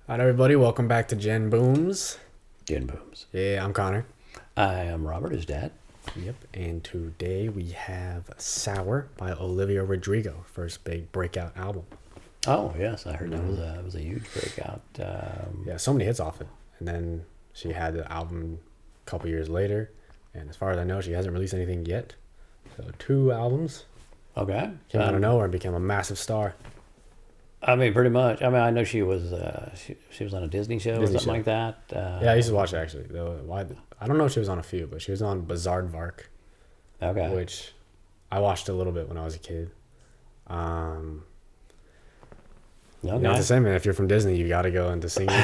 Alright, everybody, welcome back to Gen Booms. Gen Booms. Yeah, I'm Connor. I am Robert, his dad. Yep, and today we have Sour by Olivia Rodrigo, first big breakout album. Oh yes, I heard that was a huge breakout. Yeah, so many hits off it. And then she had the album a couple years later, and as far as I know, she hasn't released anything yet. So 2 albums. Okay. Came out of nowhere and became a massive star. I mean, pretty much. I mean, I know she was she was on a Disney show or Disney something show. like that. Yeah, I used to watch it actually. Though I don't know if she was on a few, but she was on Bizarre Okay. which I watched a little bit when I was a kid. Okay. You know, it's the same, man. If you're from Disney, you got to go into singing or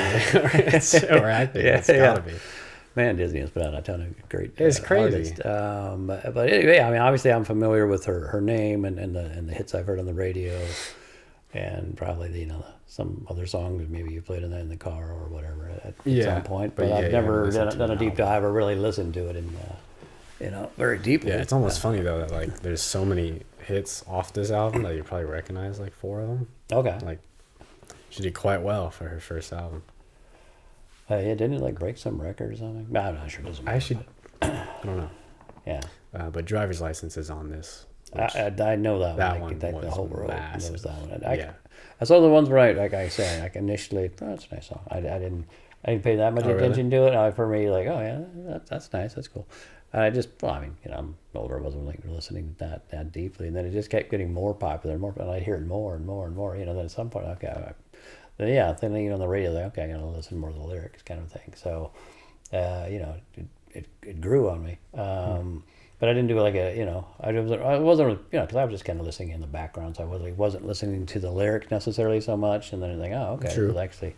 acting. Yeah, It's got to be. Man, Disney has put out a ton of great. It's crazy. But anyway, I mean, obviously, I'm familiar with her name and the hits I've heard on the radio, and probably some other songs maybe you played in the car or whatever at some point. But I've never done a deep dive or really listened to it very deeply. Yeah, it's almost funny though that like there's so many hits off this album that you probably recognize like 4 of them. Okay. Like she did quite well for her first album. Yeah, didn't it like break some record or something? No, I'm not sure. It doesn't matter. Actually, I don't know. Yeah. But Driver's License is on this. I know that one. That one The was whole world massive. knows that one. Yeah. I saw the ones where I say, like initially, oh, that's a nice song. I didn't pay that much attention to it. For me, like, oh yeah, that's nice, that's cool. And I just, well, I mean, I'm older, I wasn't like listening that deeply, and then it just kept getting more popular, and I'd hear it more and more and more. Then at some point, okay, then on the radio, like, okay, I'm gonna listen more to the lyrics, kind of thing. So, it grew on me. But I didn't do like I wasn't because I was just kind of listening in the background, so I wasn't listening to the lyric necessarily so much, and then like, oh, okay, True. this is actually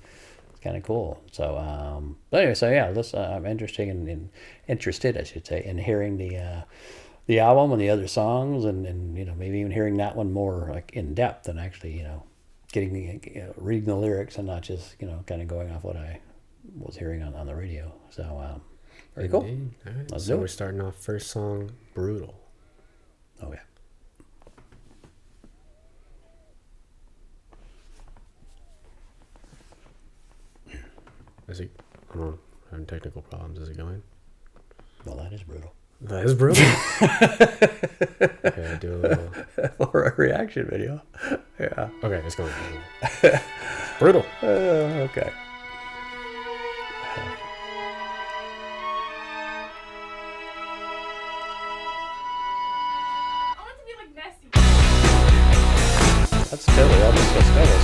kind of cool. So, but anyway, so yeah, I'm interested, I should say, in hearing the album and the other songs, and maybe even hearing that one more like in depth and actually getting reading the lyrics and not just kind of going off what I was hearing on the radio. So. Very cool. Indeed. All right. Let's So do we're it. starting off first song, Brutal. Oh yeah. Is it? I don't know. Having technical problems. Is it going? Well, that is brutal. That is brutal. Okay, do a little. Or a reaction video. Yeah. Okay, it's going. Brutal. Okay. I want to be like Nessie. That's Stella. That was Stella.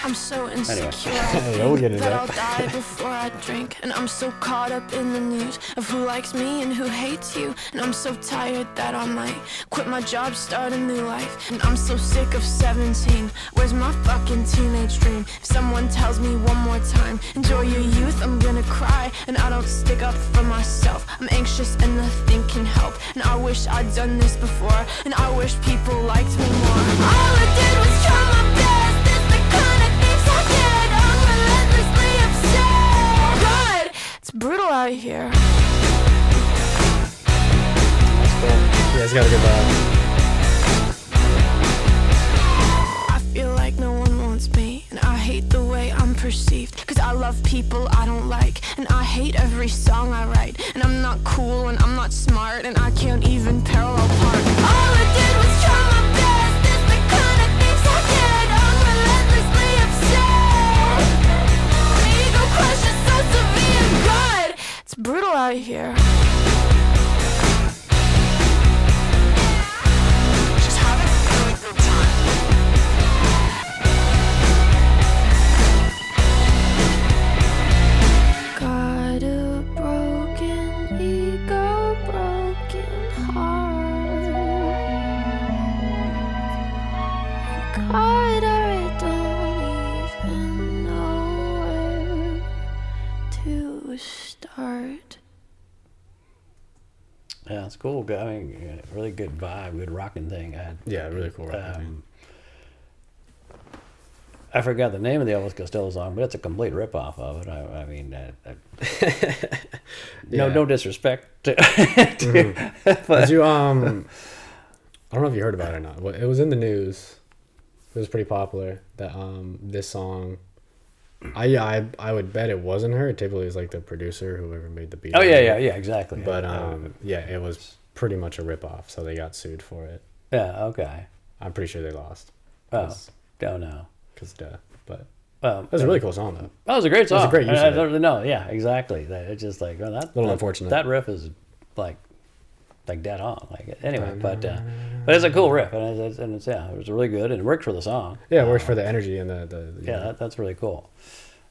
I'm so insecure. Yeah, we'll get into that I'll that. die before I drink. And I'm so caught up in the news of who likes me and who hates you. And I'm so tired that I might quit my job, start a new life. And I'm so sick of 17. Where's my fucking teenage dream? If someone tells me one more time, enjoy your youth, I'm gonna cry. And I don't stick up for myself. I'm anxious and nothing can help. And I wish I'd done this before. And I wish people liked me more. All I did was try my best. This the kind of things I did. I'm relentlessly upset. God, it's brutal out here. Yeah, it's got a good vibe. I feel like no one wants me, and I hate the way I'm perceived. Cause I love people I don't like, and I hate every song I write. And I'm not cool, and I'm not smart, and I can't even parallel park. All I did was try my best. This the kind of things I did. I'm relentlessly upset. My ego crush is so severe. God, it's brutal out here. Just having a really good time. Got a broken ego, broken heart. God, I don't even know where to start. Yeah, it's cool. I mean, really good vibe, good rocking thing. Yeah, really cool. I forgot the name of the Elvis Costello song, but it's a complete ripoff of it. I mean, Yeah. no disrespect to, Did you I don't know if you heard about it or not. It was in the news. It was pretty popular that this song I would bet it wasn't her. It typically is like the producer, whoever made the beat. Oh yeah, exactly. But yeah, it was pretty much a ripoff, so they got sued for it. Yeah, okay. I'm pretty sure they lost. Oh, don't know. Because but Well, that was a really cool song though. that was a great song. It was a great use I of it. don't know. Yeah, exactly. It's just like Unfortunate. That riff is like dead on. Like anyway, but it's a cool riff, and it's it was really good, and it worked for the song. Yeah, it works for the energy and the Yeah, that's really cool.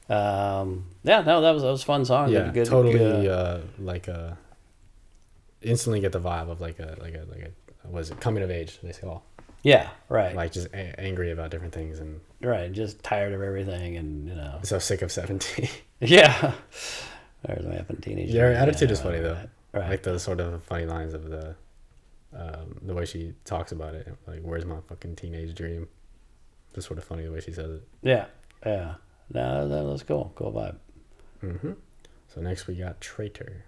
Yeah, no, that was a fun song. yeah, good, totally instantly get the vibe of like a what is it, coming of age, they say all. Yeah, right. Like just angry about different things and Right, just tired of everything, and so sick of 17. Yeah. There's my effing teenager. Your attitude is funny though. Right. Like the sort of funny lines of the way she talks about it. Like, where's my fucking teenage dream? Just sort of funny the way she says it. Yeah. No, that was cool. Cool vibe. Mm-hmm. So next we got Traitor.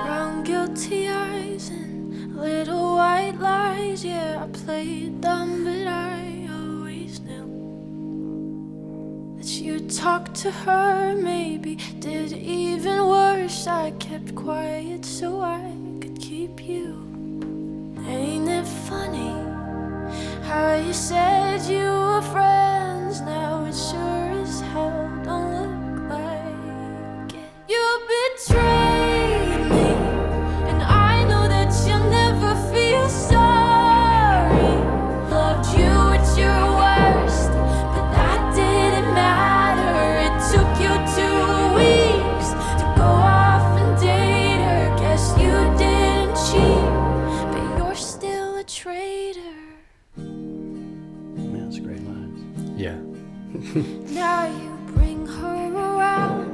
Brown guilty eyes and little white lies. Yeah, I played dumb, but I always knew that you talked to her. Maybe did even worse. I kept quiet so I could keep you. Ain't it funny how you said you were friends? Now it sure as hell don't look like it. You betrayed me, and I know that you'll never feel sorry. Loved you at your worst, but that didn't matter. It took you 2 weeks to go off and date her. Guess you didn't cheat, but you're still a traitor. Yeah, that's great lines. Yeah. Now you bring her around.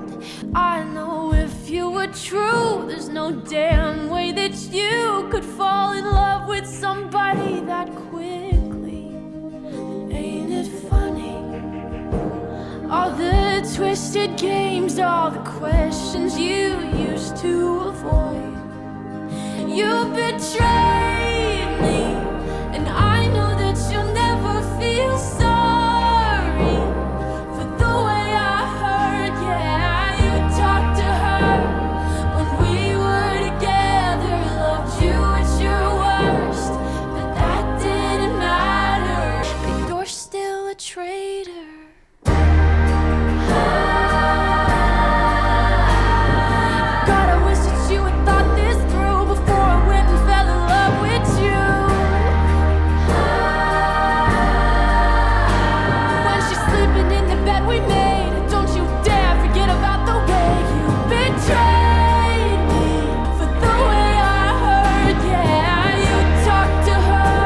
I know if you were true, there's no damn way that you could fall in love with somebody that quickly. Ain't it funny? All the twisted games, all the questions you used to avoid. You betrayed me, and I know that you'll never feel sorry for the way I heard. Yeah, you talked to her when we were together. Loved you at your worst, but that didn't matter. But you're still a traitor. God, I wish that you had thought this through before I went and fell in love with you. When she's sleeping in the bed we made, don't you dare forget about the way you betrayed me. For the way I heard, yeah, you talked to her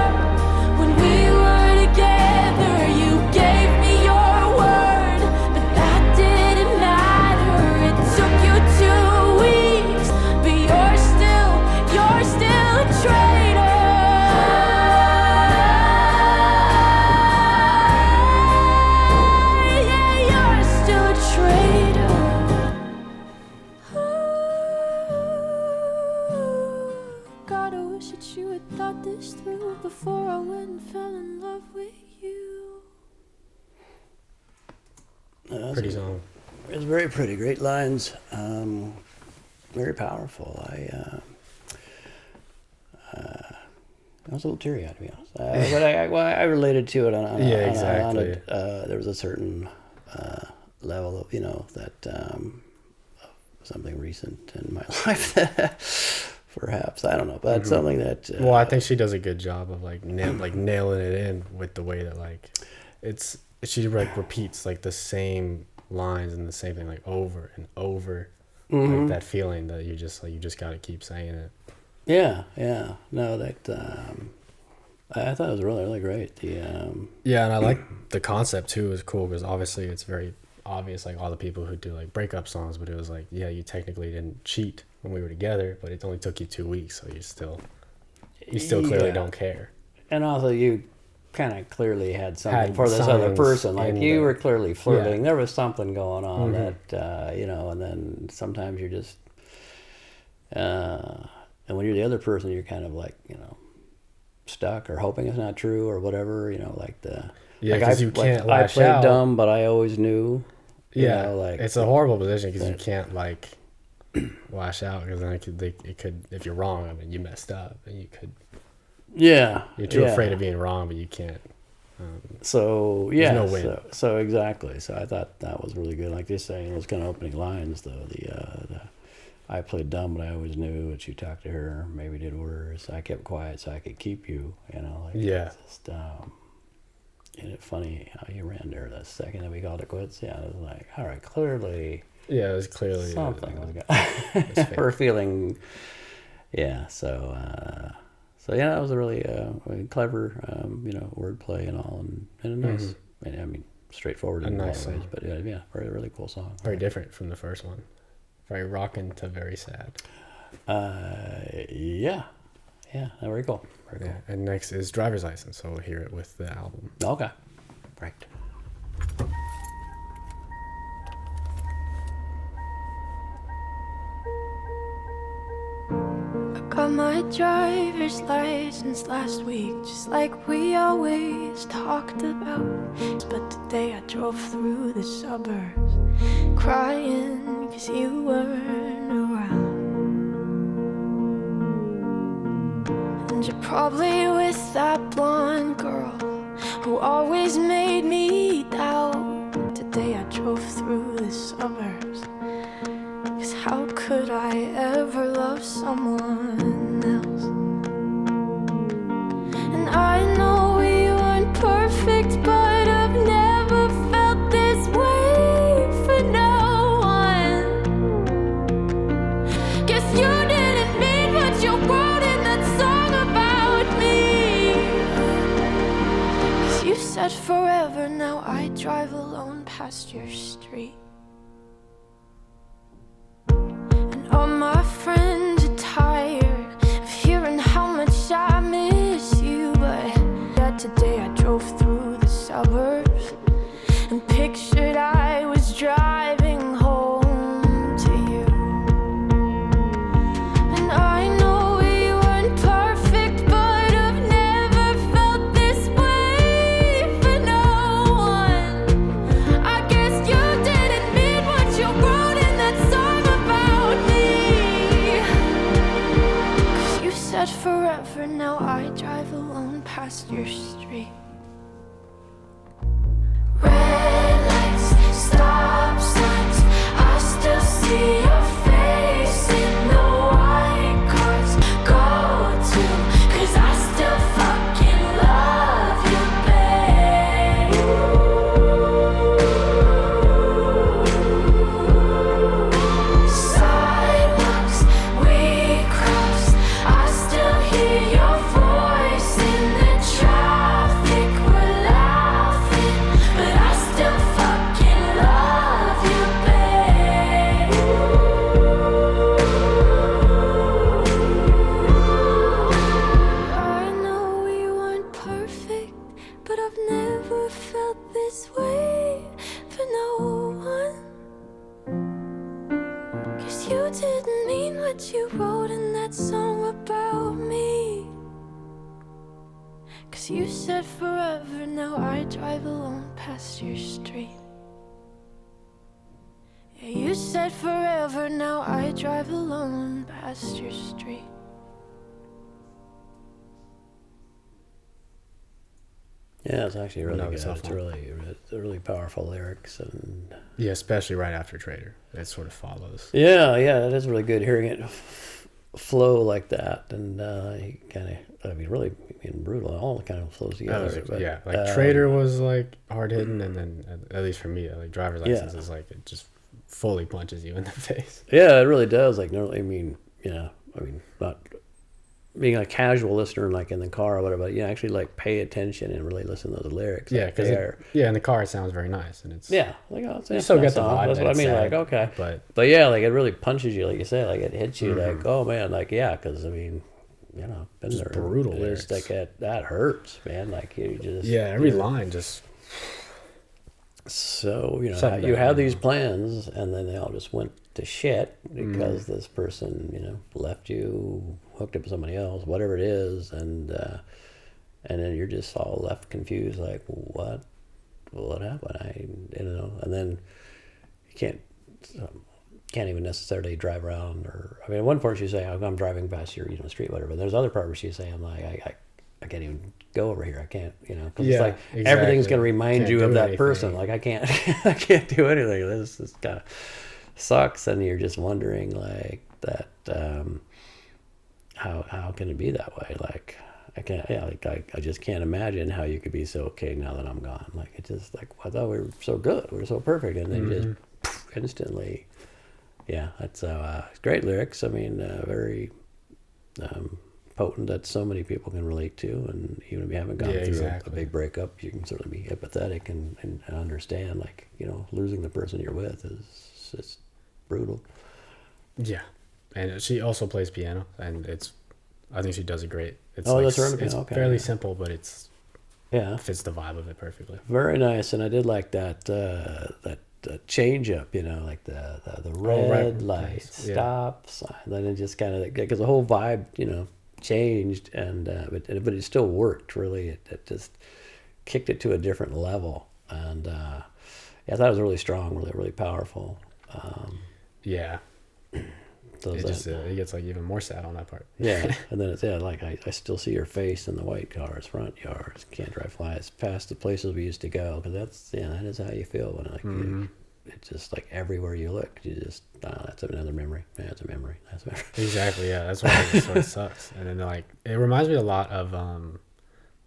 when we were together. You gave me your word, but that didn't matter. It took you 2 weeks, but you're still a traitor. Yeah, you're still a traitor. God, I wish that you had thought this through before I went and fell in love with you. Pretty song. It's very pretty. Great lines. Very powerful. I was a little teary-eyed, to be honest. But I related to it on Yeah, on exactly. there was a certain level of, that something recent in my life that perhaps, I don't know, but something that... Well, I think she does a good job of like nailing it in with the way that like she like repeats like the same lines and the same thing like over and over. Like that feeling that you just got to keep saying it. Yeah. No, that... I thought it was really, really great. Yeah, and I like the concept too. Is cool because obviously it's very obvious, like all the people who do like breakup songs, but it was like, yeah, you technically didn't cheat when we were together, but it only took you 2 weeks, so you still clearly Yeah. don't care. And also, you kind of clearly had something Had for this other signs person. Like in you the- were clearly flirting. Yeah. There was something going on Mhm. that, and then sometimes you're just, and when you're the other person, you're kind of like, stuck or hoping it's not true or whatever, like the, Yeah, like 'cause you can't I lash played out. dumb, but I always knew. Yeah, like it's a horrible position because you that- can't like lash out because then it could if you're wrong, I mean you messed up and yeah, you're too yeah. afraid of being wrong, but you can't. So yeah, no win. So exactly. So I thought that was really good. Like they say, those kind of opening lines though. The I played dumb, but I always knew. But you talked to her, maybe did worse. I kept quiet so I could keep you. Like Yeah. it's just, isn't it funny how you ran there the second that we called it quits? Yeah, it was like, all right, clearly Yeah, it was clearly something was it's good. fake. We're feeling, yeah. So yeah, that was a really clever, wordplay and all, and a nice. I mean, straightforward in A a nice lot of ways, song. but yeah, very really cool song. very different from the first one. Very rockin' to very sad. Yeah, very cool. Very Yeah. And next is Driver's License, so we'll hear it with the album. cool. Okay, right. Got my driver's license last week, just like we always talked about. But today I drove through the suburbs, crying 'cause you weren't around. And you're probably with that blonde girl who always made me doubt. Today I drove through the suburbs, 'cause how could I ever love someone else? And I know we weren't perfect, but I've never felt this way for no one. Guess you didn't mean what you wrote in that song about me. 'Cause you said forever, now I drive alone past your street. All my friends are tired of hearing how much I miss you. But yeah, today I drove through the suburbs and pictured I was driving home to you. And I know we weren't perfect, but I've never felt this way for no one. I guess you didn't mean what you wrote in that song about me. 'Cause you said forever, now I drive alone past your street. Red lights, stop signs, I still see your face in the white cars go to. 'Cause I still fucking love you, babe. Sidewalks we cross, I still hear your voice in the traffic. We're laughing, but I still fucking love you, babe. I know we weren't perfect, but I've never felt this way for no one. 'Cause you didn't mean what you wrote in that song about me. 'Cause you said forever, now I drive alone past your street. Yeah, you said forever, now I drive alone past your street. Yeah, it's actually really No, good. it's It's awful. really powerful lyrics, and Yeah, especially right after Trader. It sort of follows. yeah, it is really good hearing it flow like that, and he kind of, really brutal. All kind of flows together. But, yeah, like Trader was like hard hitting, and then at least for me, like Driver's Yeah. License is like it just fully punches you in the face. Yeah, it really does. Like, no, not being a casual listener, like in the car or whatever, but you actually like pay attention and really listen to the lyrics. Yeah, like, because they're- in the car it sounds very nice, and it's yeah, like it's you still get the song. vibe. That's that what I it's mean. sad, Like, okay, but but yeah, like it really punches you, like you say, like it hits you, Mm-hmm. like, oh man, like yeah, because I mean, you know, been Just there. brutal It's lyrics. like that hurts, man. Like you just Yeah, every line just. So, you know, Something you that, have you these know. plans and then they all just went to shit Mm-hmm. because this person, you know, left you, hooked up with somebody else, whatever it is, and then you're just all left confused, like, what happened? You know, and then you can't even necessarily drive around, or I mean, at one point she's saying, I'm driving past your, you know, street, whatever. There's other part where she's saying, I'm like, I can't even go over here. I can't, you know, because it's Yeah, like everything's exactly. going to remind Can't you do of that anything. person. Like I can't, I can't do anything. This kind of sucks, and you're just wondering like that. How can it be that way? Like I can't. Yeah, like I just can't imagine how you could be so okay now that I'm gone. Like it's just like I thought we were so good, we were so perfect, and then just instantly. Yeah, that's great lyrics. I mean, very potent that so many people can relate to, and even if you haven't gone Yeah, through exactly. a big breakup, you can certainly be empathetic and understand. Like, you know, losing the person you're with is just brutal. Yeah, and she also plays piano, and I think she does it great. It's Oh, like, that's her on the it's piano, okay, fairly yeah. simple, but Yeah, fits the vibe of it perfectly. very nice. And I did like that change up, you know, like the red red light lights, yeah. stop sign. Then it just kind of, because the whole vibe, you know, changed, and but it still worked really. It just kicked it to a different level, and yeah, I thought it was really strong, really powerful. Yeah, So it that- just it gets like even more sad on that part. yeah, and then it's like I still see your face in the white cars, front yards, can't drive flies past the places we used to go, because that is how you feel when like it's just like everywhere you look, you just that's another memory. Yeah, it's a memory. That's a memory. Exactly. Yeah, that's why it sort of sucks. And then like it reminds me a lot of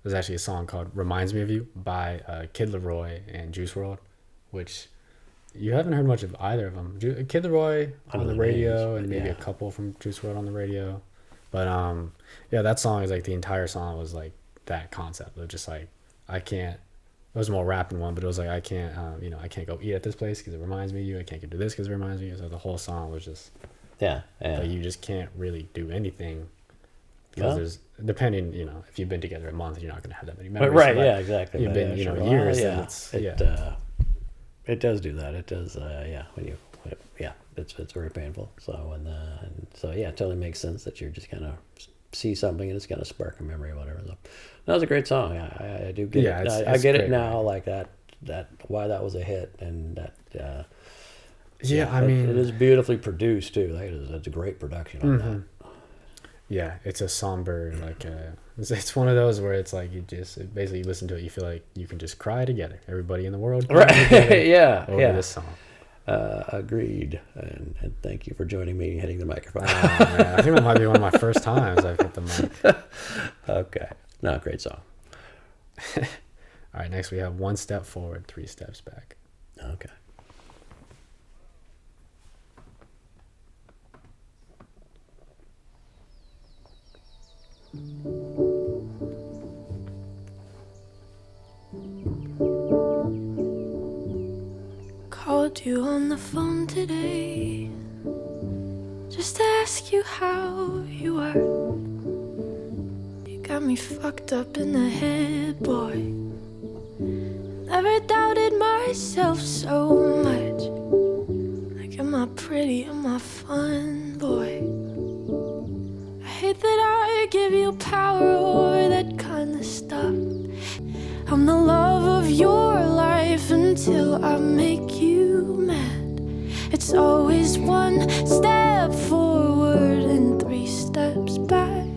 there's actually a song called "Reminds Me of You" by Kid Laroi and Juice WRLD, which you haven't heard much of either of them. Kid Laroi I know on the the radio, names, and but maybe yeah. a couple from Juice WRLD on the radio. But yeah, that song is like the entire song was like that concept of just like I can't. It was a more rapping one, but it was like I can't, you know, I can't go eat at this place because it reminds me of you. I can't go do this because it reminds me of you. So the whole song was just Yeah, like you just can't really do anything because Well, there's depending, you know, if you've been together a month, you're not going to have that many But memories. right, But yeah, exactly. You've But been, yeah, you know, sure. years. Well, And yeah, it's it does do that. It does, yeah. When you, yeah, it's very painful. So and so yeah, it totally makes sense that you're just kind of see something and it's gonna spark a memory or whatever. So that was a great song. I do get Yeah, it. I it's get it great, now. right? Like that why that was a hit, and that. I mean, it is beautifully produced too. It's a great production on that. yeah, it's a somber like it's one of those where it's like you just basically you listen to it, you feel like you can just cry together. Everybody in the world, cry Right? together Yeah. over Yeah. this song. Agreed. And thank you for joining me hitting the microphone. Oh, man, I think that might be one of my first times I've hit the mic. Okay. No, great song. All right, next we have 1 step forward, 3 steps back. Okay. Called you on the phone today just to ask you how you are. You got me fucked up in the head, boy. Never doubted myself so much. Like, am I pretty? Am I fun, boy? I hate that I give you power over that kind of stuff. I'm the love of your life until I make you mad. It's always 1 step forward and 3 steps back.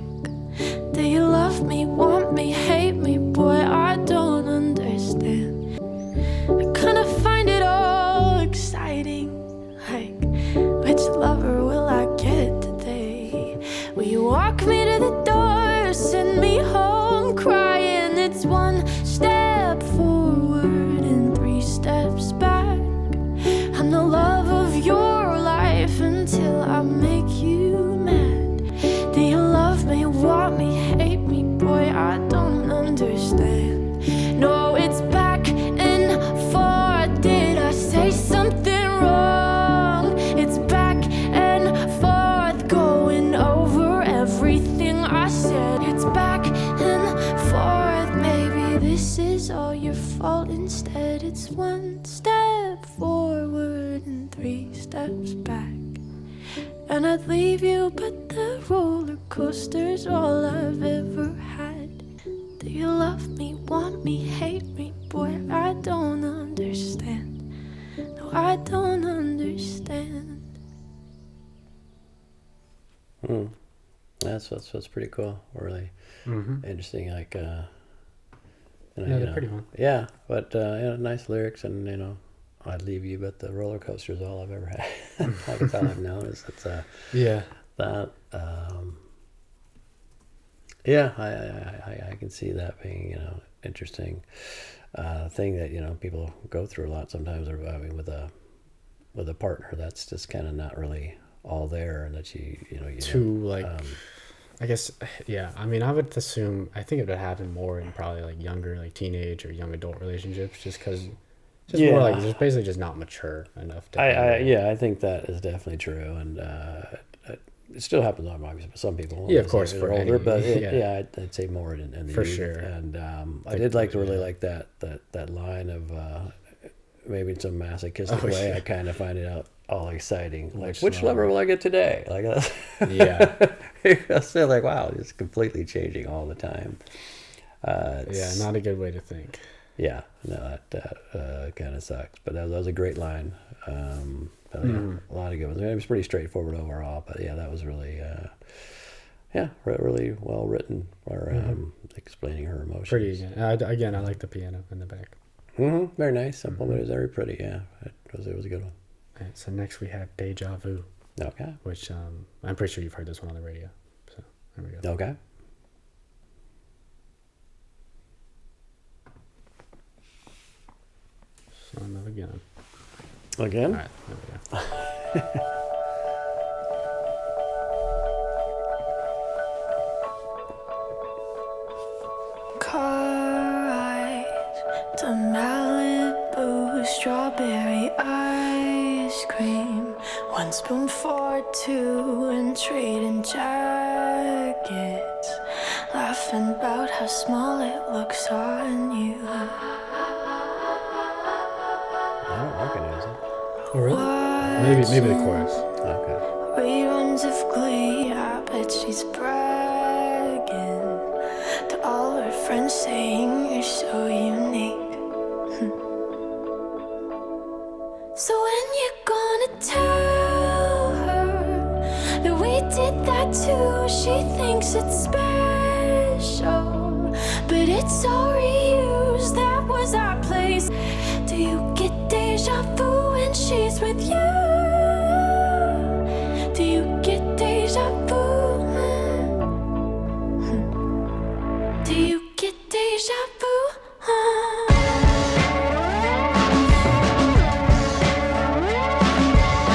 Do you love me, want me, hate me? Boy, I don't understand. I kinda find it all exciting. Like, which lover will I get today? Will you walk me to the door, send me home crying? It's 1 step forward and 3 steps back. I'm the love of your life until steps back. And I'd leave you, but the roller coaster's all I've ever had. Do you love me, want me, hate me? Boy, I don't understand. No, I don't understand. That's pretty cool. Really interesting. Like, Yeah, they're pretty fun. Yeah, but nice lyrics, and I'd leave you, but the roller coaster is all I've ever had. Like it's all I've known is Yeah. that. Yeah, I can see that being interesting thing that people go through a lot sometimes. Or I mean, with a partner that's just kind of not really all there, and that I guess, yeah. I mean, I would assume, I think it would happen more in probably like younger, like teenage or young adult relationships, just because, more like just basically just not mature enough to. I think that is definitely true, and it still happens obviously for some people. Yeah, of course, for for older, any, but yeah. I'd say more in the For youth. sure. And I did really like that line of maybe in some masochistic way. Yeah. I kind of find it out all exciting. Like, which lover will I get today? Like that. Yeah. It's still like, wow, it's completely changing all the time. Yeah, not a good way to think. Yeah, no, that kind of sucks. But that was a great line. But yeah, a lot of good ones. It was pretty straightforward overall. But yeah, that was really, really well written for explaining her emotions. Pretty, again, I like the piano in the back. Very nice, simple, but it was very pretty. Yeah, it was a good one. Right, so next we have Deja Vu, Okay. which I'm pretty sure you've heard this one on the radio. So there we go. Okay. Son of a gun. Again? All right, there we go. Car ride to Malibu, strawberry ice cream, 1 spoon for 2, and trading jackets, laughing about how small it looks on you. I don't recognize it. Oh, really? Maybe the chorus. Okay. Reruns of Glee, I bet she's bragging to all her friends, saying you're so unique. So when you gonna tell her that we did that too? She thinks it's special, but it's all reused. That was our place. Do you get deja vu when she's with you? Do you get deja vu? Do you get deja vu?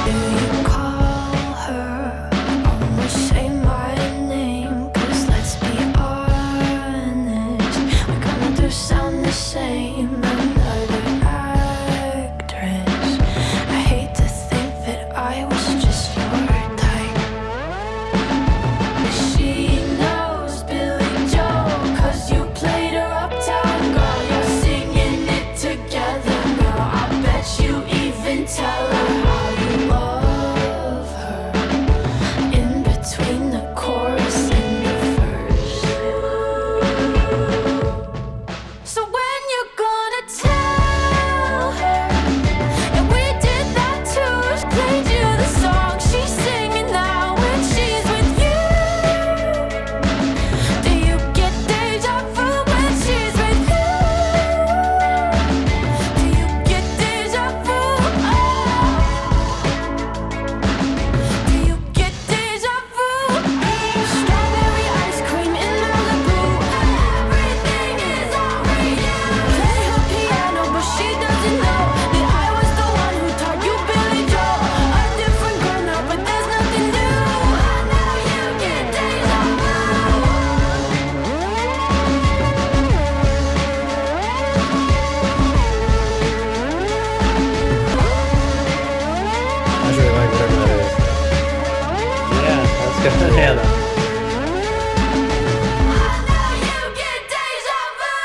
Do you call her? Almost say my name, 'cause let's be honest, we kinda do sound the same. Another actress. I hate to think that I was just your type. She knows Billy Joel, 'cause you played her uptown girl. You're singing it together now. I bet you even tell her how you love her in between the chorus and the verse. So when you're gonna tell her that we did that too? She played you the song she's singing now when she's with you. Do you get deja vu when she's with you? Do you get deja vu? Do you get deja vu? Strawberry ice cream in Malibu. Everything is outrageous. Play her piano, but she doesn't know that I was the one who taught you Billy Joel. A different girl now, but there's nothing new. I know you get deja vu. I really like whatever that is. Yeah, that's good. Yeah, I know you get deja vu.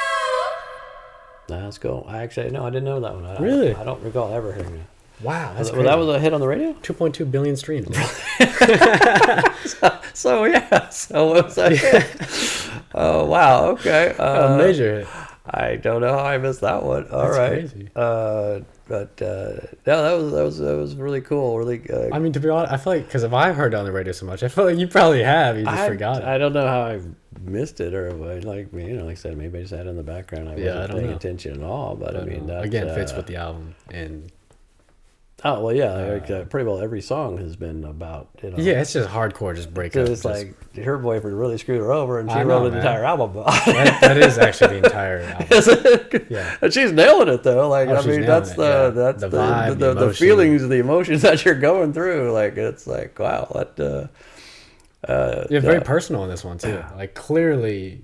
that's cool. I didn't know that one. Really? I don't recall ever hearing it. Wow, that's Well, that was a hit on the radio. 2.2 billion streams. So yeah, so what was that? Oh wow, okay. A major hit. I don't know how I missed that one. All That's right, crazy. but no, that was really cool. Really, I mean, to be honest, I feel like because if I heard it on the radio so much, I feel like you probably have. You just forgot it. I don't know how I missed it, or like like I said, maybe I just had it in the background. I wasn't I don't paying know. attention at all. But I mean, that, again, fits with the album, and oh well, yeah, pretty well every song has been about yeah, it's just hardcore, just breakup. It's like her boyfriend really screwed her over, and she I know, wrote an man. entire album. that is actually the entire album. Is it? Yeah. And she's nailing it though. Like Oh, I she's mean, nailing that's it, the yeah. that's The the vibe, the the the emotion. feelings, the emotions that you're going through. Like it's like wow, that Yeah, very personal in this one too. Like clearly,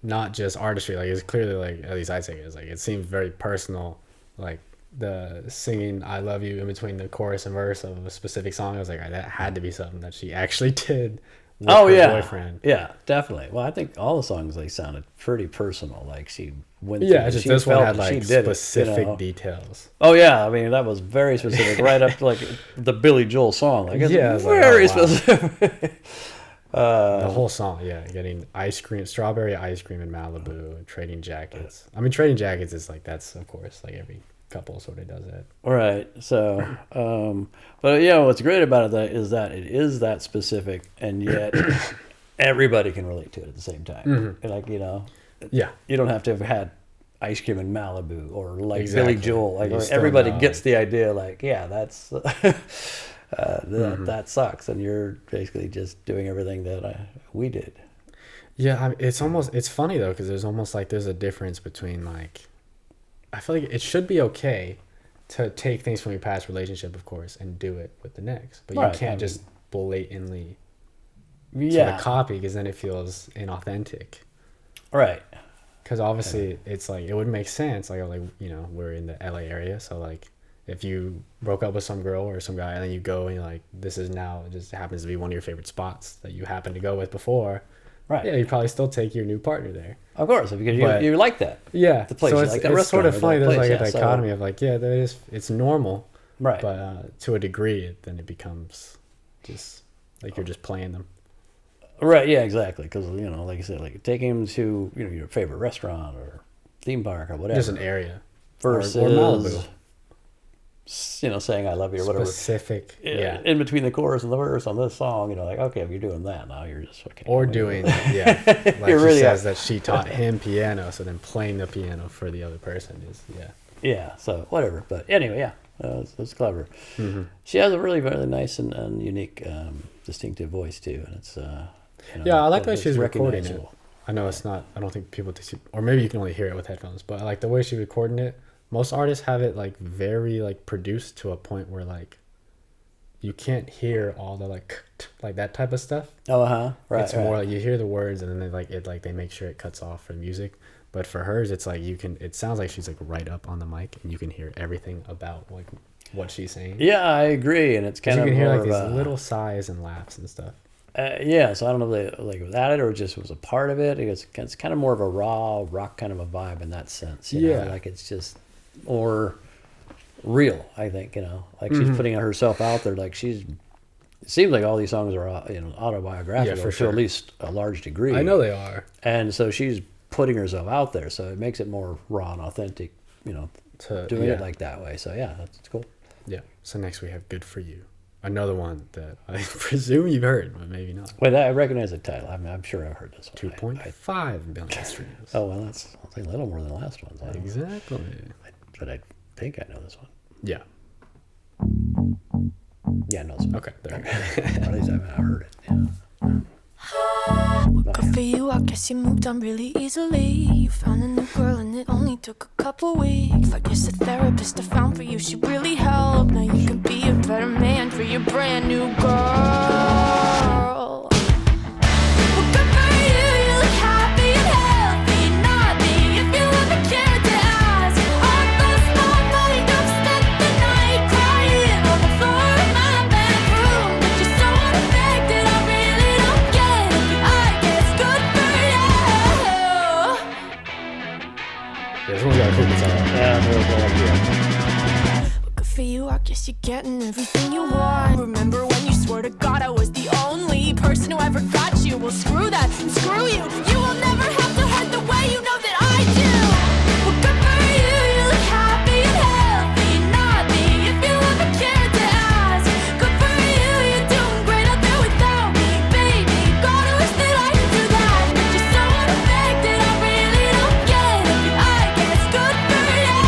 not just artistry. Like it's clearly like, at least I take it as like, it seems very personal. Like the singing "I love you" in between the chorus and verse of a specific song. I was like, that had to be something that she actually did with her boyfriend. Yeah, definitely. Well, I think all the songs like sounded pretty personal. Like she went. Yeah, through, just she this one felt had that she like did specific it, details. Oh yeah, I mean that was very specific, right up to like the Billy Joel song. Like it's Yeah, it's like, very oh, wow. specific. The whole song, yeah, getting strawberry ice cream in Malibu, trading jackets. I mean, trading jackets is like, that's of course like every couple sort of does that. Right. So, but yeah, what's great about it is that it is that specific, and yet everybody can relate to it at the same time. Like Yeah, you don't have to have had ice cream in Malibu or like Exactly. Billy Joel. Like You still everybody know, gets the idea. Like yeah, that's that sucks, and you're basically just doing everything that we did. yeah. I mean, it's funny though, because there's a difference between like, I feel like it should be okay to take things from your past relationship, of course, and do it with the next, but you Right, can't I mean, just blatantly sort Yeah. of copy, because then it feels inauthentic. Right. Because obviously it's like, it would make sense, like we're in the LA area, so like if you broke up with some girl or some guy and then you go and you're like, this is now, it just happens to be one of your favorite spots that you happened to go with before, Right. yeah, you probably still take your new partner there. Of course, because But- you like that. Yeah, The place, so you it's, like that it's sort of restaurant or funny, that there's place, like a yeah, so- dichotomy of like, yeah, it's normal, Right. but to a degree then it becomes just like you're just playing them. Right, yeah, exactly. Because like I said, like taking him to your favorite restaurant or theme park or whatever, Just an area. versus or Malibu. saying I love you or whatever. Specific, yeah. In between the chorus and the verse on this song, like okay, if you're doing that now, you're just okay. Or doing, yeah, like You she really says are. that she taught him piano, so then playing the piano for the other person is, yeah. Yeah, so whatever. But anyway, yeah, it's clever. Mm-hmm. She has a really, really nice and unique, distinctive voice too, and it's Yeah, I like that it's she's recording it. recognizable. I know it's not, I don't think people, or maybe you can only hear it with headphones, but I like the way she's recording it. Most artists have it like very like produced to a point where like you can't hear all the like that type of stuff. Oh, right. It's more like you hear the words and then they make sure it cuts off for music. But for hers, it's like it sounds like she's like right up on the mic and you can hear everything about like what she's saying. Yeah, I agree, and it's kind You of can hear more like these of a, little sighs and laughs and stuff. Yeah, so I don't know if they it was added or just was a part of it. It's kind of more of a raw rock kind of a vibe in that sense. You know? Yeah. Like it's just more real, I think, like she's putting herself out there. Like it seems like all these songs are, autobiographical Yeah, for to sure. at least a large degree. I know they are. And so she's putting herself out there. So it makes it more raw and authentic, doing yeah. it like that way. So yeah, that's cool. Yeah. So next we have "Good for You," another one that I presume you've heard, but maybe not. Wait, I recognize the title. I'm sure I've heard this one. 2.5 billion streams. Oh, well, that's a little more than the last one. So Exactly. but I think I know this one. Yeah. Yeah, I know this one. Okay. There we go. Or at least I've heard it. Yeah. Good for you, I guess you moved on really easily. You found a new girl and it only took a couple weeks. I guess the therapist I found for you, she really helped. Now you can be a better man for your brand new girl. Well, good for you, you look happy and healthy. Not me, if you ever cared to ask. All those small money don't spend the night crying on the floor of my bedroom. But you're so unaffected, I really don't get it. I guess good for you. Yeah, this one's got a cool guitar. Yeah, Good for you, I guess guess you're getting everything you want. Remember when you swore to God I was the only person who ever got you? Well, screw that and screw you. You will never have to hurt the way you know that I do. Well, good for you, you look happy and healthy. Not me, if you ever cared to ask. Good for you, you're doing great out there without me, baby. God, I wish that I could do that. But you're so unaffected, I really don't get it. But I guess good for you.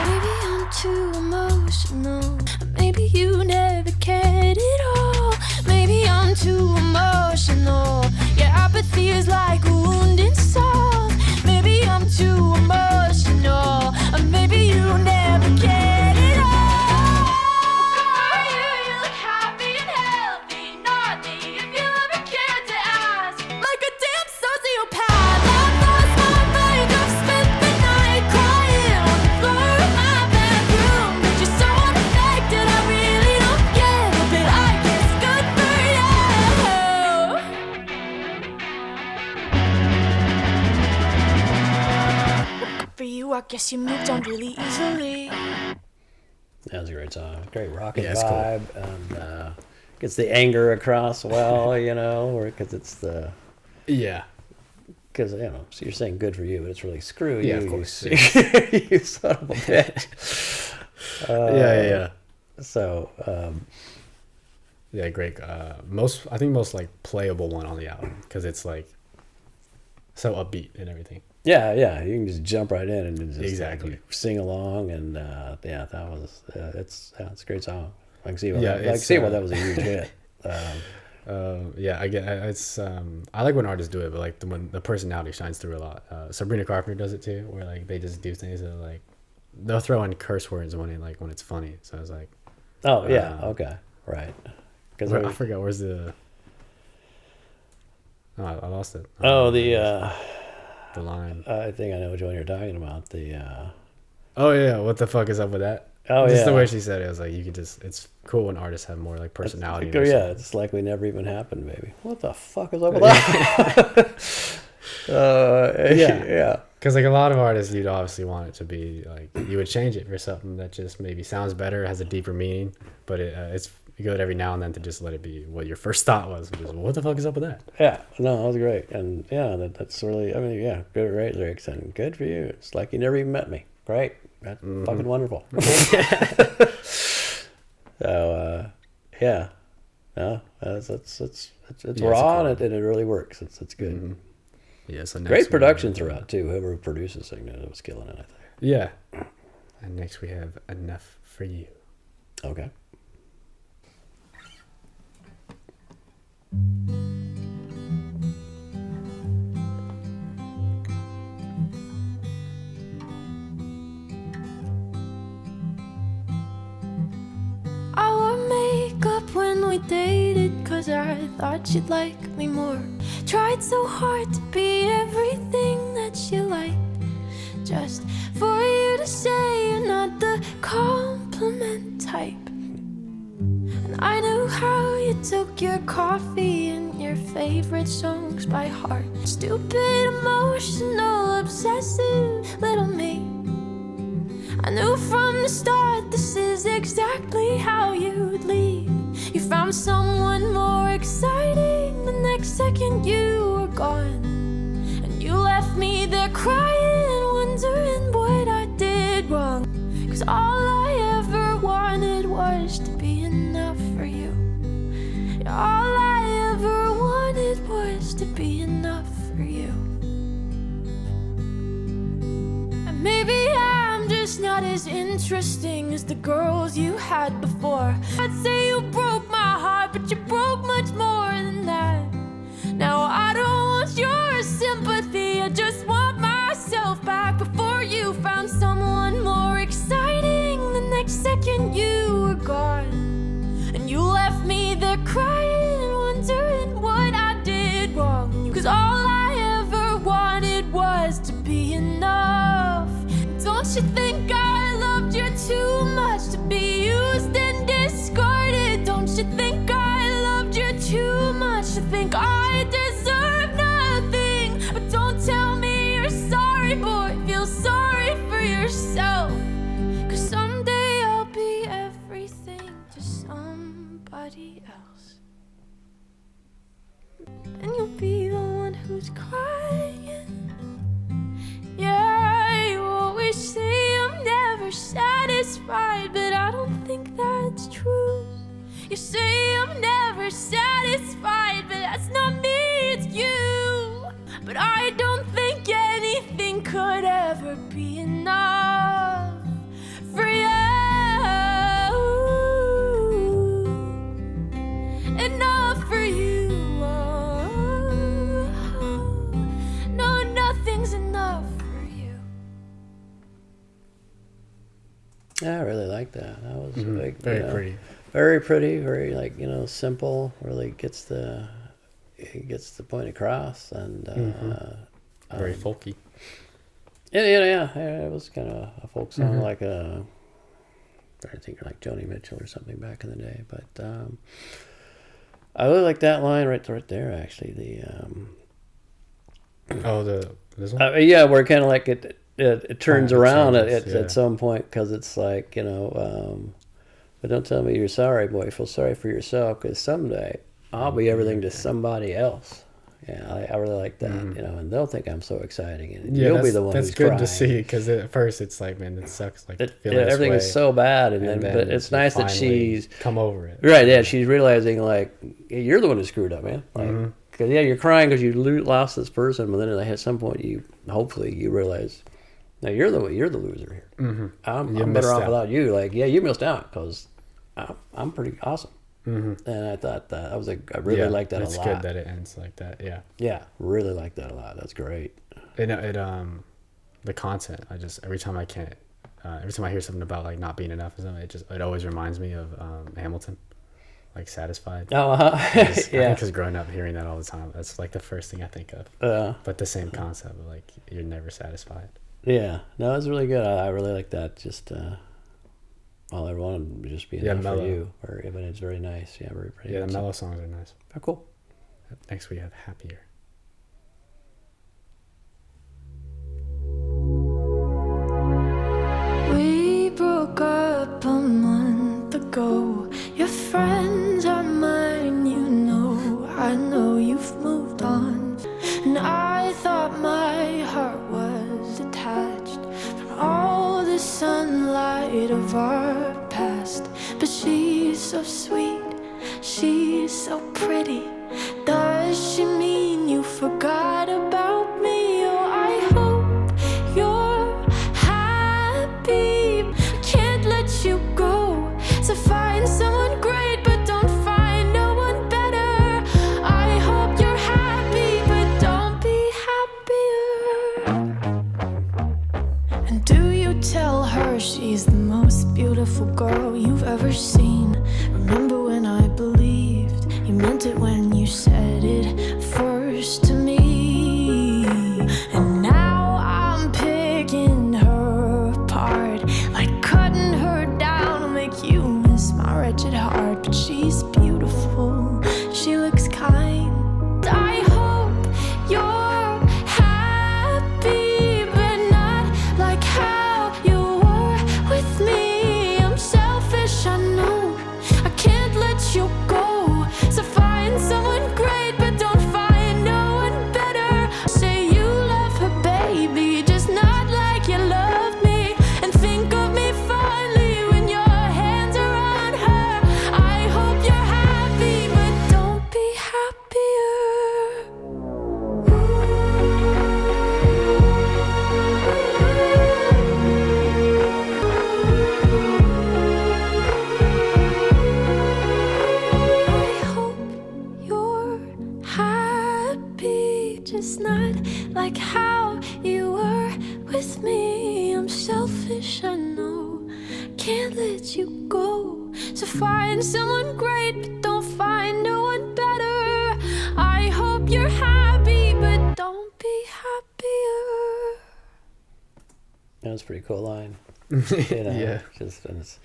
Maybe I'm too emotional. Maybe you never cared at all. Maybe I'm too emotional. Your apathy is like a wound in salt. Maybe I'm too emotional. Or maybe you never cared at all. You look happy and healthy. Not me, if you ever cared to ask. Like a damn sociopath, I've lost my mind. I've spent the night crying on the floor of my bedroom. But you're so unaffected, I really don't get it. But I guess good for you. Good for you, I guess you moved on really easily. That was a great song. Great rocking Yeah, it's cool. vibe. And gets the anger across well, you know, or because it's the. Yeah. Because, you know, so you're saying good for you, but it's really screw you. Yeah, of course. You, you son of a bitch. Yeah. So, Yeah, great. I think most like playable one on the album because it's like so upbeat and everything. yeah, you can just jump right in and just Exactly. like, sing along. And, yeah, that was, it's a great song. I can see why, Yeah, I can it's, see why that was a huge hit. Yeah, I get it's. I like when artists do it, but like when the personality shines through a lot. Sabrina Carpenter does it too, where like they just do things that are like they'll throw in curse words when it's funny. So I was like, Oh, yeah, okay, right. Because I forgot where's the. Oh, I lost it. The line. I think I know which one you're talking about. Oh yeah, what the fuck is up with that? Oh, Just yeah. the way she said it, I was like, you could just. It's cool when artists have more like personality. in Yeah, their songs. it's like we never even happened, baby. What the fuck is up with that? Yeah. Because like a lot of artists, you'd obviously want it to be like you would change it for something that just maybe sounds better, has a deeper meaning, but it's good every now and then to just let it be what your first thought was, which is what the fuck is up with that? Yeah, no, that was great. And yeah, that's really, I mean, yeah, good, great lyrics and good for you. It's like you never even met me. Great. That's fucking wonderful. So, yeah. No, it's raw cool. and it really works. It's good. Yeah, so next Great we production have- throughout, too. Whoever produces it was killing it, I think. Yeah. And next we have Enough for You. Okay. I wore makeup when we dated, cause I thought you'd like me more. Tried so hard to be everything that you like, just for you to say you're not the compliment type. And I knew how you took your coffee and your favorite songs by heart. Stupid, emotional, obsessive little me. I knew from the start this is exactly how you'd leave. You found someone more exciting, the next second you were gone. And you left me there crying, wondering what I did wrong. Cause all I ever wanted was to be enough for you. All I ever wanted was to be enough for you. And maybe I'm just not as interesting as the girls you had before. I'd say you broke my heart, but you broke much more than that. Now I don't want your sympathy, I just want myself back. Before you found someone more exciting, the next second you were gone. And you left me there crying, wondering what I did wrong. Cause all I ever wanted was to be enough. Don't you think I loved you much to be used and discarded. Don't you think I loved you too much to think I deserve nothing? But don't tell me you're sorry, boy. Feel sorry for yourself. 'Cause someday I'll be everything to somebody else. And you'll be the one who's crying. Yeah, you always say I'm never satisfied, but I don't think that's true. You say I'm never satisfied, but that's not me, it's you. But I don't think anything could ever be enough for you. Enough for you. No, nothing's enough for you. Yeah, I really like that. That was like, Very pretty. Very pretty, very like, simple, really gets the point across, and Very folky. yeah, it was kind of a folk song, like I think like Joni Mitchell or something back in the day, but I really like that line right there, actually, This one? yeah, where kind of like it turns it around changes, at some point, because it's like, but don't tell me you're sorry, boy. Feel sorry for yourself, because someday I'll be everything to somebody else. Yeah, I really like that, and they'll think I'm so exciting, and you'll be the one who's crying. That's good to see, because at first it's like, man, it sucks. Like, Everything is so bad, and then but it's nice that finally she's come over it. right. Yeah, she's realizing like, hey, you're the one who screwed up, man. Like, because you're crying because you lost this person, but then at some point hopefully you realize, now you're the loser here. I'm better off without you. Like, yeah, you missed out because I'm pretty awesome. And I thought that I really like that a lot. It's good that it ends like that. Yeah. Yeah, really like that a lot. That's great. The content, every time I hear something about like not being enough or something, it always reminds me of Hamilton, like Satisfied. Oh, yeah. Because growing up hearing that all the time, that's like the first thing I think of. But the same concept of like, you're never satisfied. Yeah, no, it's really good. I really like that. Just all I wanted to just be enough for you, but it's very nice. Yeah, very pretty. Yeah, the mellow songs are nice. Oh, cool. Next we have Happier. We broke up a month ago. Your friends are mine, you know. I know you've moved on. And I thought my heart was detached from all the sunlight of our past. But she's so sweet, she's so pretty. Does she mean you forgot about me? Oh, I hope you're happy. I can't let you go. So find someone great, but don't find no one better. I hope you're happy, but don't be happier. And do you tell her she's the most beautiful girl you've ever seen? Remember when I believed you meant it when you said it first to me? And now I'm picking her apart, like cutting her down to make you miss my wretched heart. But she's beautiful, she looks kind. I hope you're happy, but not like how you were with me. I'm selfish, I know, I can't let you go. So find someone great, but don't find no one better. Say you love her, baby, just not like you loved me. And think of me fondly when your hands are on her. I hope you're happy, but don't be happier. I hope you're happy, just not like how you were with me. I'm selfish, I know, can't let you go. So find someone great, but don't find no one better. I hope you're happy, but don't be happier. That's a pretty cool line. You know, Yeah. Just and it's,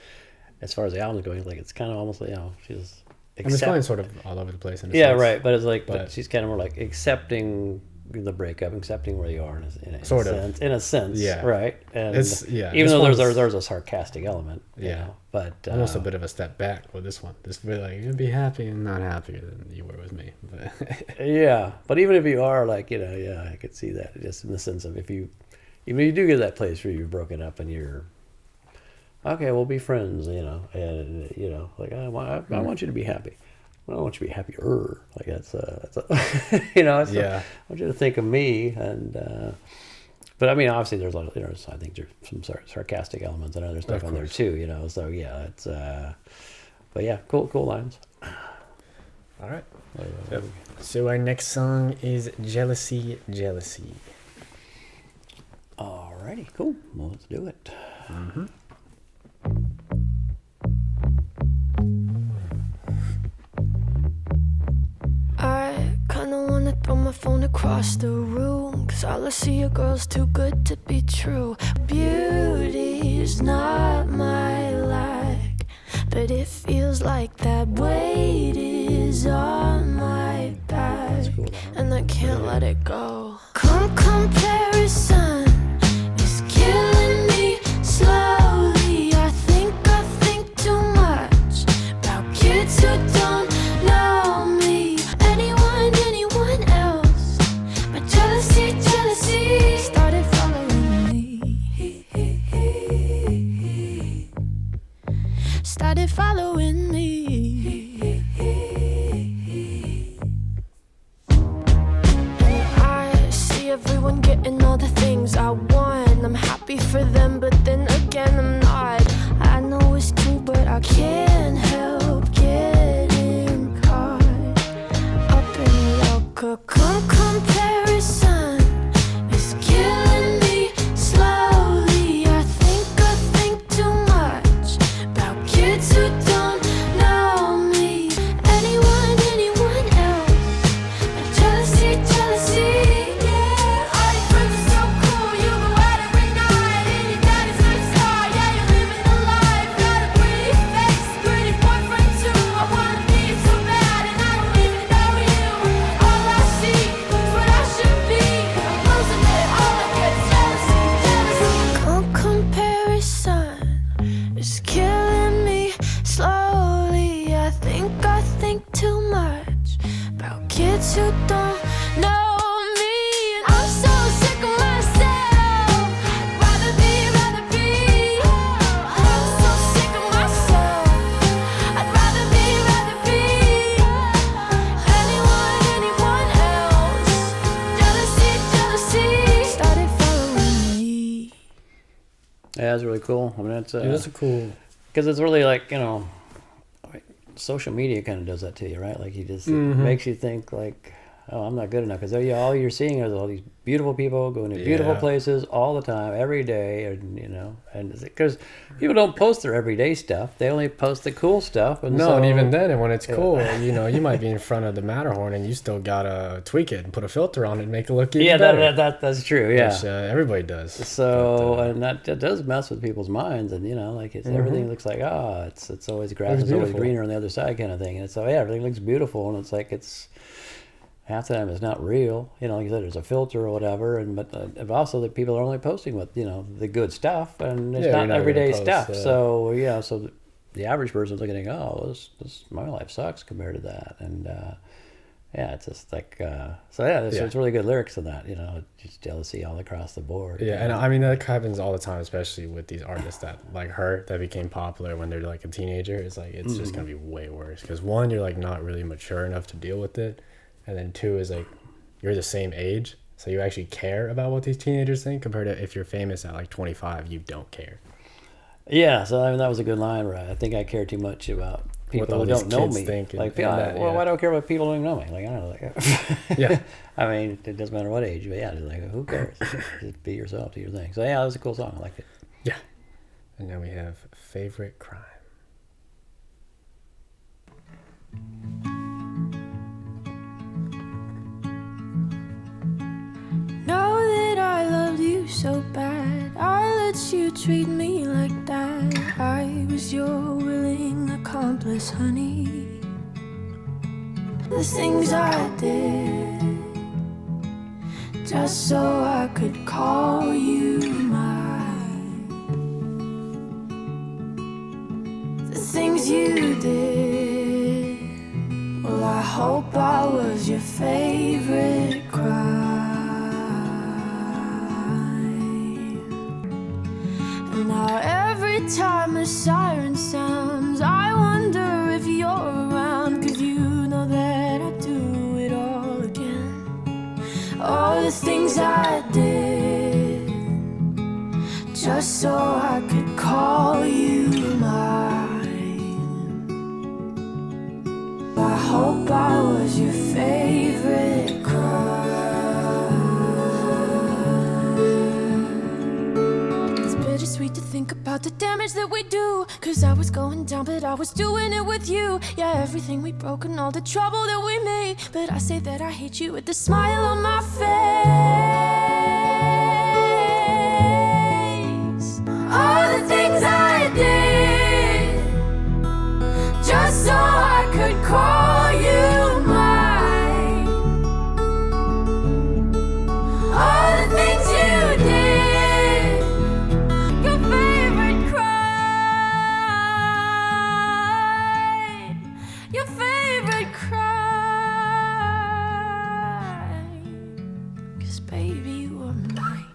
as far as the album's going, like it's kind of almost like, you know, she's I mean, it's going sort of all over the place. In a yeah, sense. right. But it's like, but But- she's kind of more like accepting the breakup, accepting where you are in a Sort of. sense, in a sense, Yeah. right? And It's- yeah, even this though one's- there's a sarcastic element, you Yeah. know, but Almost a bit of a step back with this one. This really like you'd be happy and not happier than you were with me. But yeah. But even if you are like, you know, yeah, I could see that just in the sense of even if you do get to that place where you've broken up and you're okay, we'll be friends, you know, and you know, like I want you to be happy. I want you to be happier. Like that's you know, it's Yeah. I want you to think of me and. But I mean, obviously, there's a lot. I think there's some sarcastic elements and other stuff Of on there course. too. You know, so yeah, it's. But yeah, cool lines. all right. Yep. So our next song is "Jealousy, Jealousy." Alrighty, cool. Well, let's do it. I kinda wanna throw my phone across the room, 'cause all I see are girls too good to be true. Beauty's not my like, but it feels like that weight is on my back, cool. and I can't let it go. Comparison is killing me slowly. I think too much about kids who don't know me. Anyone else, but jealousy started following me. Started following me. And I see everyone getting all the things I want. I'm happy for them, but then again I'm not. I know it's true, but I can't help getting caught up in love. Comparison is killing me slowly. I think too much about kids who don't know me. Anyone else, but jealousy, yeah. All your friends are so cool, you go out every night, and your daddy's a star, yeah, you're living the life. Got a pretty face, pretty boyfriend too. I wanna be so bad, and I don't even know you. All I see is what I should be. I'm losing it, all I get is jealousy. Comparison is killing me slowly. I think too much about kids who don't know me. And I'm so sick of myself. Rather be. I'm so sick of myself. I'd rather be. Anyone else. Jealousy started following me. Yeah, that's really cool. I mean, that's Yeah, that's a cool. because it's really like, you know, like, social media kind of does that to you, right? Like, you just it makes you think like, oh, I'm not good enough, because all you're seeing is all these beautiful people going to beautiful Yeah. places all the time, every day, and you know, and because people don't post their everyday stuff, they only post the cool stuff. And No, so, and even then, and when it's cool, you know, you might be in front of the Matterhorn and you still gotta tweak it and put a filter on it and make it look even yeah, better. that's true. Yeah. Which, everybody does. So But, and that does mess with people's minds, and you know, like everything looks like it's always grass, Looks it's always beautiful. greener on the other side, kind of thing. And so yeah, everything looks beautiful, and it's like it's half the time it's not real. You know, like you said, there's a filter or whatever, and but also that people are only posting what, you know, the good stuff, and it's Yeah, you're not not gonna everyday post, stuff. So yeah, so the average person's looking at, oh, this my life sucks compared to that, and yeah, it's just like so yeah, it's really good lyrics in that, you know, just jealousy all across the board. yeah, and I mean that happens all the time, especially with these artists that like her that became popular when they're like a teenager. It's like it's just gonna be way worse because one, you're like not really mature enough to deal with it, and then two is like you're the same age, so you actually care about what these teenagers think compared to if you're famous at like 25, you don't care. Yeah, so I mean that was a good line, right? I think I care too much about people all who these don't know kids me. think and- Like, and that, well, yeah. why do I care about people who don't know me? Like, I don't know. Like, Yeah. I mean, it doesn't matter what age, but yeah, just like, who cares? Just be yourself, do your thing. So yeah, that was a cool song. I liked it. Yeah. And now we have favorite crime. Know that I loved you so bad. I let treat me like that. I was your willing accomplice, honey. The things I did just so I could call you mine. The things you did, well, I hope I was your favorite crime. And now every time a siren sounds, I wonder if you're around, 'cause you know that I do it all again. All the things I did just so I could call you mine. I hope I was your favorite crime. It's bittersweet to think about the damage that we do, 'cause I was going down but I was doing it with you. Yeah, everything we broke and all the trouble that we made, but I say that I hate you with the smile on my face. All the things I did just so I could call you mine. All the things you did, your favorite crime, your favorite crime. 'Cause baby, you were mine.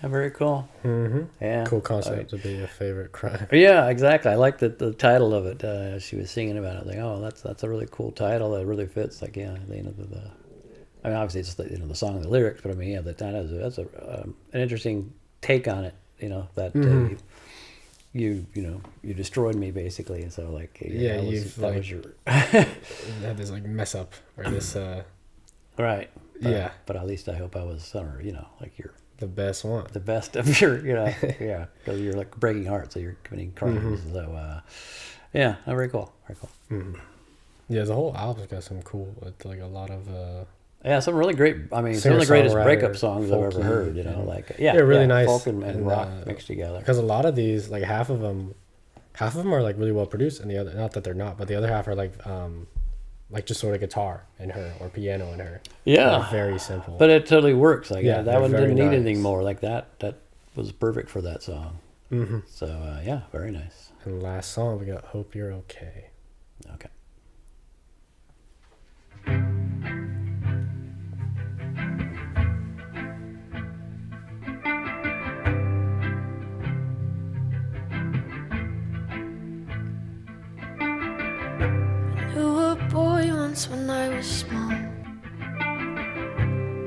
Yeah, very cool. Mm-hmm. Yeah. Cool concept to be your favorite crime. Yeah, exactly. I like the title of it. She was singing about it. Like, oh, that's a really cool title. That really fits. Like, yeah, the I mean, obviously it's the song and the lyrics, but I mean, yeah, the title that's an interesting take on it. That you destroyed me basically, and so like Yeah, that was your You had this like mess up or this right. yeah, But at least I hope I was, like you're the best one. the best of your, yeah, because you're like breaking heart, so you're committing crimes. So, yeah, very cool, very cool. Yeah, the whole album's got some cool, like a lot of Yeah, some really great. I mean, some of the greatest Singer-songwriter, breakup songs I've ever folky, heard. and- Like really nice folk and and, rock mixed together. because a lot of these, like half of them are like really well produced, and the other, not that they're not, but the other half are like just sort of guitar in her or piano in her. Yeah, Like, very simple. but it totally works. Like Yeah, that they're one very didn't need nice. anything more. Like that was perfect for that song. Mm-hmm. So yeah, very nice. And last song we got "Hope You're Okay." Okay. Knew a boy once when I was small.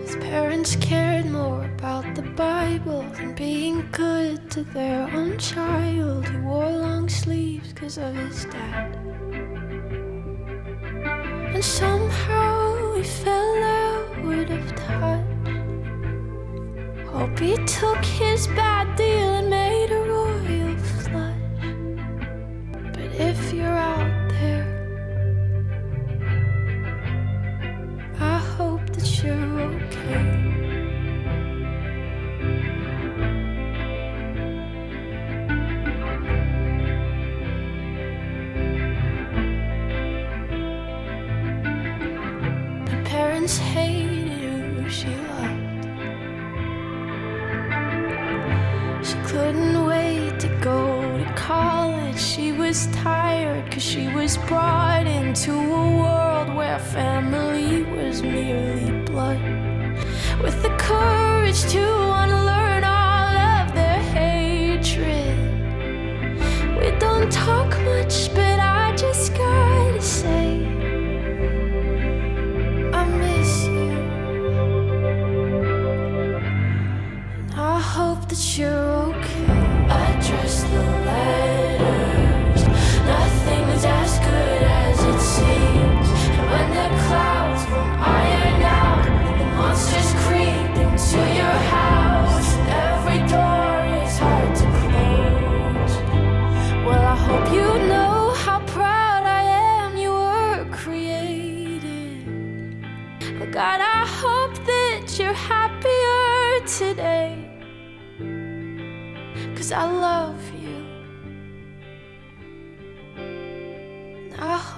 His parents cared more about the Bible than being good to their own child. He wore long sleeves 'cause of his dad. And somehow he fell out of touch. Hope he took his bad deal and made a royal flush. But if you're out there, I hope that you're okay. My parents hated who she loved. She couldn't wait to go to college. She was tired 'cause she was brought into a world where family was merely blood. With the courage to unlearn all of their hatred. We don't talk much, but I just gotta say I miss you. And I hope that you're okay. Address the letters. Nothing's as good as it seems. And when the clouds won't iron out, the monsters creep into your house.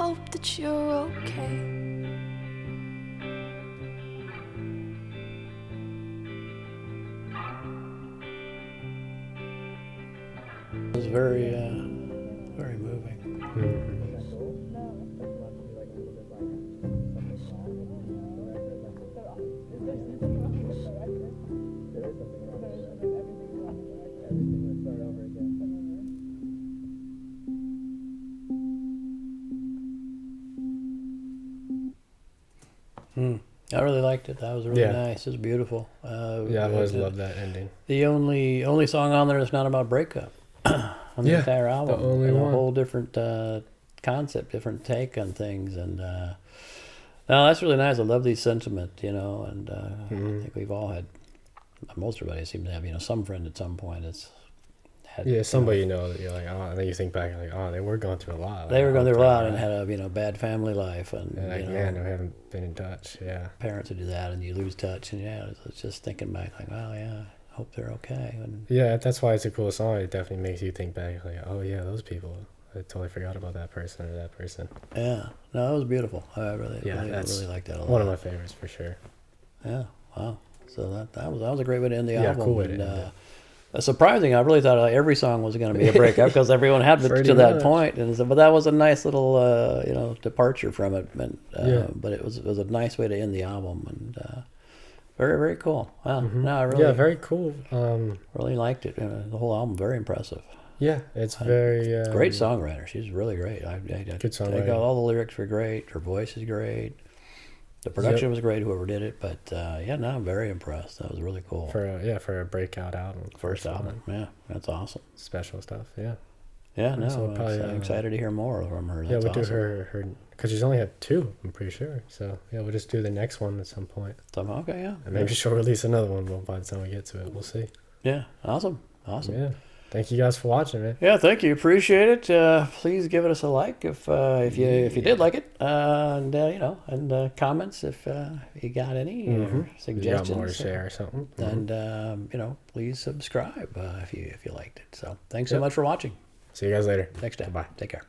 hope that you're okay. It was very, very moving. I really liked it. That was really Yeah. nice. It was beautiful. Yeah, I've always loved that ending. The only song on there that's not about breakup on the Yeah, entire album. the only And one. A whole different concept, different take on things, and no, that's really nice. I love these sentiment, you know, and I think we've all had. Most everybody seems to have, you know, some friend at some point that's had. Yeah, somebody you know that you're like, oh, and then you think back, like, oh, they were going through a lot. They were going through a lot and right? had a, you know, bad family life, and And like, you know, man, we haven't been in touch. Yeah. parents who do that, and you lose touch, and yeah, it's just thinking back, like, wow, yeah, I hope they're okay, and Yeah, that's why it's a cool song. It definitely makes you think back, like, oh yeah, those people. I totally forgot about that person or that person. yeah, no, it was beautiful. I really, Yeah, really, that's really liked that a lot. One of my favorites for sure. Yeah, wow. So that was a great way to end the Yeah, album. cool way to and, end it. Surprising. I really thought every song was going to be a breakup because everyone had to Pretty that much. point. And so, but that was a nice little you know, departure from it. And, Yeah. But it was a nice way to end the album, and very, very cool. Wow. No, I really Yeah, very cool. really liked it. The whole album very impressive. Yeah, it's very Great songwriter. She's really great. Good songwriter. All the lyrics were great. Her voice is great. The production was great, whoever did it. But yeah, no, I'm very impressed. That was really cool. for a breakout album. First album. Yeah, that's awesome. Special stuff. Yeah. Yeah, no, So probably, I'm excited to hear more from her. Yeah, That's we'll do awesome. her because she's only had 2. I'm pretty sure. So yeah, we'll just do the next one at some point, Okay, yeah. and maybe she'll release another one. Well, by the time we get to it, we'll see. Yeah, awesome. Yeah. Thank you guys for watching, man. Yeah, thank you. Appreciate it. Please give us a like if you did like it, and you know, and comments if you got any or You suggestions. got more to share or something. And you know, please subscribe if you liked it. So thanks so much for watching. See you guys later. Next time. Bye. Take care.